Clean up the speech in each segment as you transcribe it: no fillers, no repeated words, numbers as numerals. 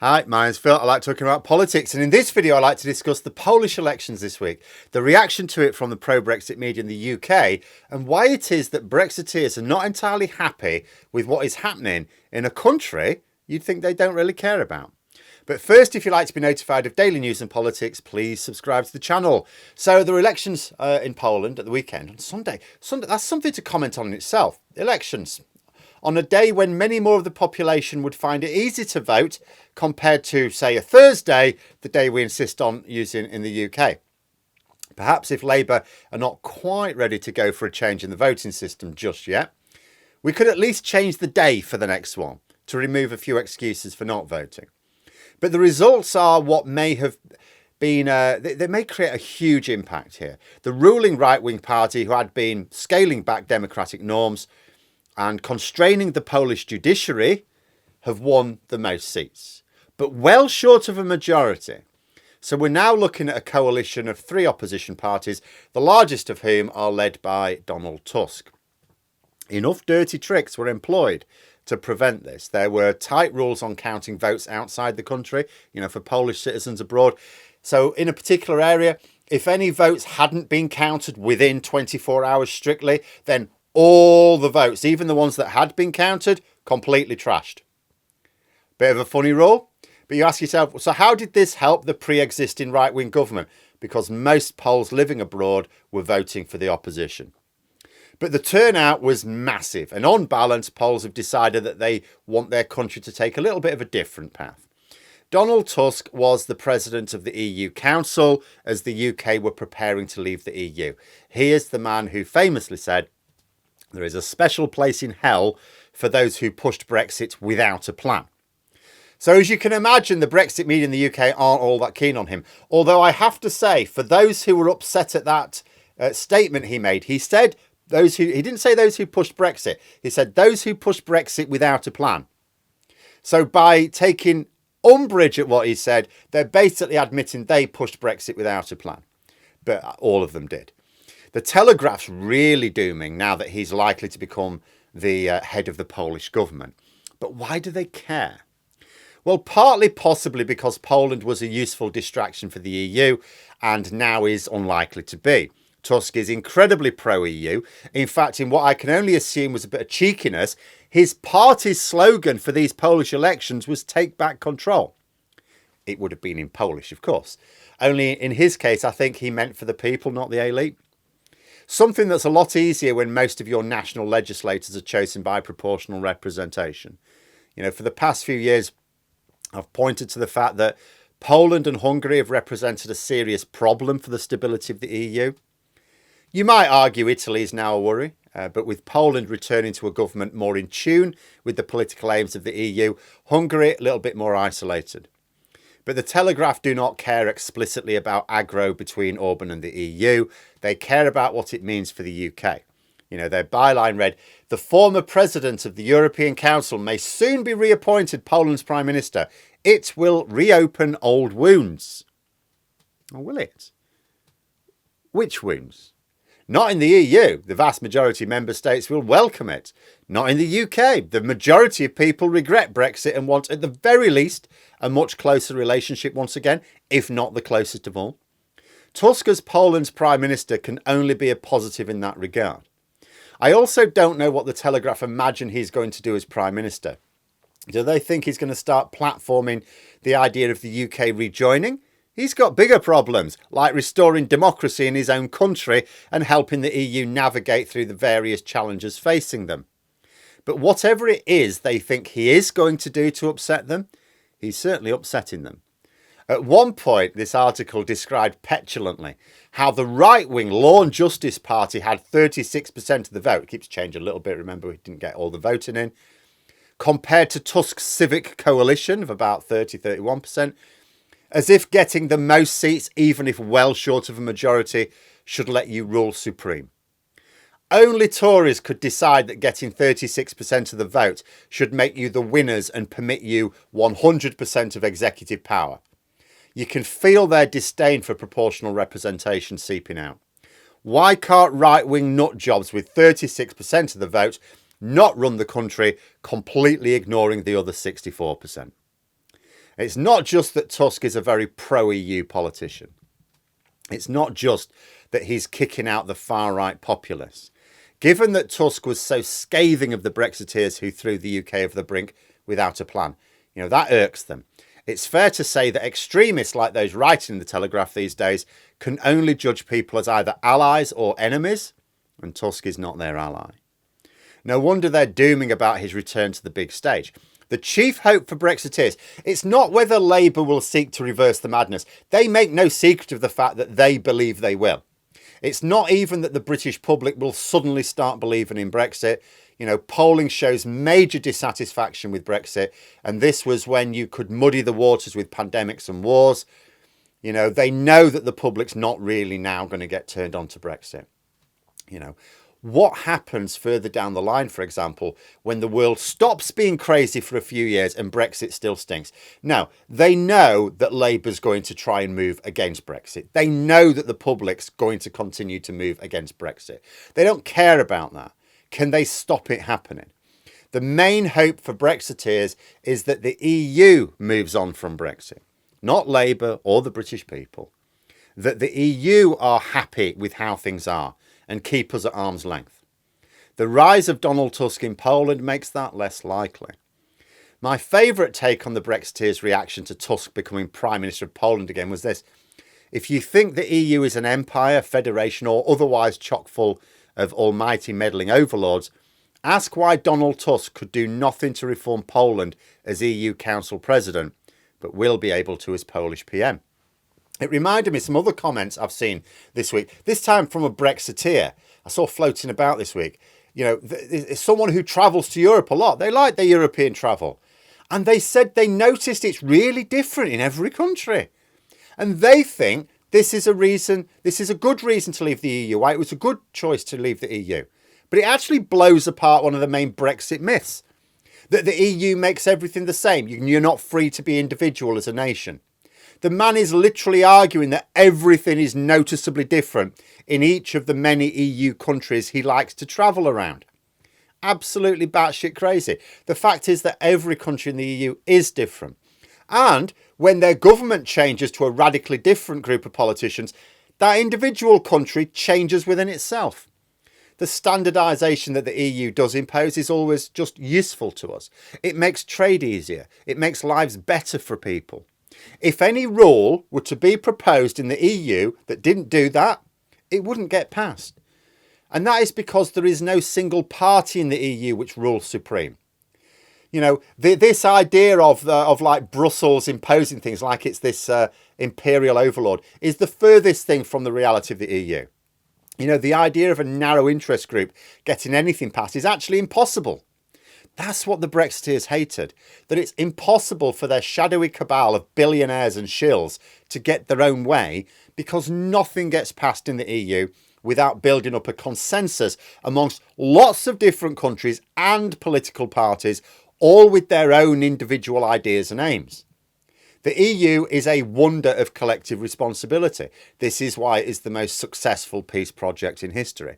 Hi, my name's Phil. I like talking about politics, and in this video I like to discuss the Polish elections this week, the reaction to it from the pro-Brexit media in the UK, and why it is that Brexiteers are not entirely happy with what is happening in a country you'd think they don't really care about. But first, if you'd like to be notified of daily news and politics, please subscribe to the channel. So there were elections in Poland at the weekend on Sunday. That's something to comment on in itself. Elections. On a day when many more of the population would find it easy to vote compared to, say, a Thursday, the day we insist on using in the UK. Perhaps if Labour are not quite ready to go for a change in the voting system just yet, we could at least change the day for the next one to remove a few excuses for not voting. But the results are what may have been, they may create a huge impact here. The ruling right-wing party, who had been scaling back democratic norms and constraining the Polish judiciary, have won the most seats, but well short of a majority. So we're now looking at a coalition of three opposition parties, the largest of whom are led by Donald Tusk. Enough dirty tricks were employed to prevent this. There were tight rules on counting votes outside the country, for Polish citizens abroad. So in a particular area, if any votes hadn't been counted within 24 hours strictly, then all the votes, even the ones that had been counted, completely trashed. Bit of a funny rule, but you ask yourself, so how did this help the pre-existing right-wing government? Because most Poles living abroad were voting for the opposition. But the turnout was massive, and on balance, Poles have decided that they want their country to take a little bit of a different path. Donald Tusk was the president of the EU Council as the UK were preparing to leave the EU. He is the man who famously said, "There is a special place in hell for those who pushed Brexit without a plan." So as you can imagine, the Brexit media in the UK aren't all that keen on him. Although I have to say, for those who were upset at that statement he made, he said he didn't say those who pushed Brexit. He said those who pushed Brexit without a plan. So by taking umbrage at what he said, they're basically admitting they pushed Brexit without a plan. But all of them did. The Telegraph's really dooming now that he's likely to become the head of the Polish government. But why do they care? Well, partly possibly because Poland was a useful distraction for the EU and now is unlikely to be. Tusk is incredibly pro-EU. In fact, in what I can only assume was a bit of cheekiness, his party's slogan for these Polish elections was "Take back control." It would have been in Polish, of course. Only in his case, I think he meant for the people, not the elite. Something that's a lot easier when most of your national legislators are chosen by proportional representation. For the past few years, I've pointed to the fact that Poland and Hungary have represented a serious problem for the stability of the EU. You might argue Italy is now a worry, but with Poland returning to a government more in tune with the political aims of the EU, Hungary a little bit more isolated. But the Telegraph do not care explicitly about aggro between Orban and the EU. They care about what it means for the UK. Their byline read, "The former president of the European Council may soon be reappointed Poland's Prime Minister. It will reopen old wounds." Or will it? Which wounds? Not in the EU. The vast majority of member states will welcome it. Not in the UK. The majority of people regret Brexit and want, at the very least, a much closer relationship once again, if not the closest of all. Tusk as Poland's Prime Minister can only be a positive in that regard. I also don't know what the Telegraph imagine he's going to do as Prime Minister. Do they think he's going to start platforming the idea of the UK rejoining? He's got bigger problems, like restoring democracy in his own country and helping the EU navigate through the various challenges facing them. But whatever it is they think he is going to do to upset them, he's certainly upsetting them. At one point, this article described petulantly how the right-wing Law and Justice Party had 36% of the vote. It keeps changing a little bit. Remember, we didn't get all the voting in. Compared to Tusk's Civic Coalition of about 31%. As if getting the most seats, even if well short of a majority, should let you rule supreme. Only Tories could decide that getting 36% of the vote should make you the winners and permit you 100% of executive power. You can feel their disdain for proportional representation seeping out. Why can't right-wing nutjobs with 36% of the vote not run the country, completely ignoring the other 64%? It's not just that Tusk is a very pro-EU politician. It's not just that he's kicking out the far-right populists. Given that Tusk was so scathing of the Brexiteers who threw the UK over the brink without a plan, that irks them. It's fair to say that extremists like those writing in the Telegraph these days can only judge people as either allies or enemies, and Tusk is not their ally. No wonder they're dooming about his return to the big stage. The chief hope for Brexiteers, it's not whether Labour will seek to reverse the madness. They make no secret of the fact that they believe they will. It's not even that the British public will suddenly start believing in Brexit. Polling shows major dissatisfaction with Brexit, and this was when you could muddy the waters with pandemics and wars. They know that the public's not really now going to get turned on to Brexit. What happens further down the line, for example, when the world stops being crazy for a few years and Brexit still stinks? Now, they know that Labour's going to try and move against Brexit. They know that the public's going to continue to move against Brexit. They don't care about that. Can they stop it happening? The main hope for Brexiteers is that the EU moves on from Brexit, not Labour or the British people. That the EU are happy with how things are and keep us at arm's length. The rise of Donald Tusk in Poland makes that less likely. My favourite take on the Brexiteers' reaction to Tusk becoming Prime Minister of Poland again was this: if you think the EU is an empire, federation, or otherwise chock full of almighty meddling overlords, ask why Donald Tusk could do nothing to reform Poland as EU Council President, but will be able to as Polish PM. It reminded me of some other comments I've seen this week, this time from a Brexiteer I saw floating about this week. It's someone who travels to Europe a lot. They like their European travel. And they said they noticed it's really different in every country. And they think this is a good reason to leave the EU. Why it was a good choice to leave the EU. But it actually blows apart one of the main Brexit myths, that the EU makes everything the same. You're not free to be individual as a nation. The man is literally arguing that everything is noticeably different in each of the many EU countries he likes to travel around. Absolutely batshit crazy. The fact is that every country in the EU is different. And when their government changes to a radically different group of politicians, that individual country changes within itself. The standardisation that the EU does impose is always just useful to us. It makes trade easier. It makes lives better for people. If any rule were to be proposed in the EU that didn't do that, it wouldn't get passed. And that is because there is no single party in the EU which rules supreme. This idea of like Brussels imposing things like it's this imperial overlord is the furthest thing from the reality of the EU. The idea of a narrow interest group getting anything passed is actually impossible. That's what the Brexiteers hated, that it's impossible for their shadowy cabal of billionaires and shills to get their own way because nothing gets passed in the EU without building up a consensus amongst lots of different countries and political parties, all with their own individual ideas and aims. The EU is a wonder of collective responsibility. This is why it is the most successful peace project in history.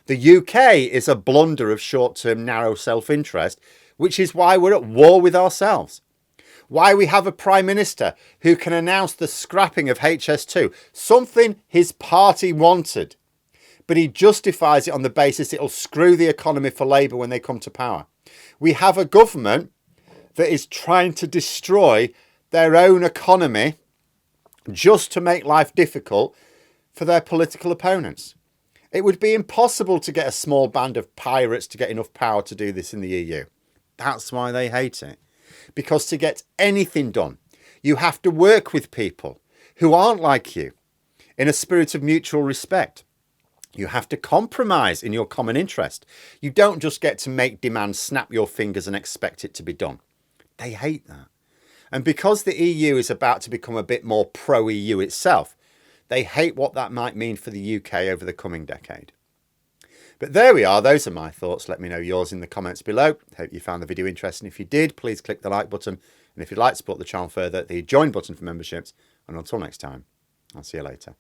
The UK is a blunder of short-term narrow self-interest, which is why we're at war with ourselves. Why we have a Prime Minister who can announce the scrapping of HS2, something his party wanted, but he justifies it on the basis it'll screw the economy for Labour when they come to power. We have a government that is trying to destroy their own economy just to make life difficult for their political opponents. It would be impossible to get a small band of pirates to get enough power to do this in the EU. That's why they hate it. Because to get anything done, you have to work with people who aren't like you in a spirit of mutual respect. You have to compromise in your common interest. You don't just get to make demands, snap your fingers and expect it to be done. They hate that. And because the EU is about to become a bit more pro-EU itself, they hate what that might mean for the UK over the coming decade. But there we are. Those are my thoughts. Let me know yours in the comments below. Hope you found the video interesting. If you did, please click the like button. And if you'd like to support the channel further, the join button for memberships. And until next time, I'll see you later.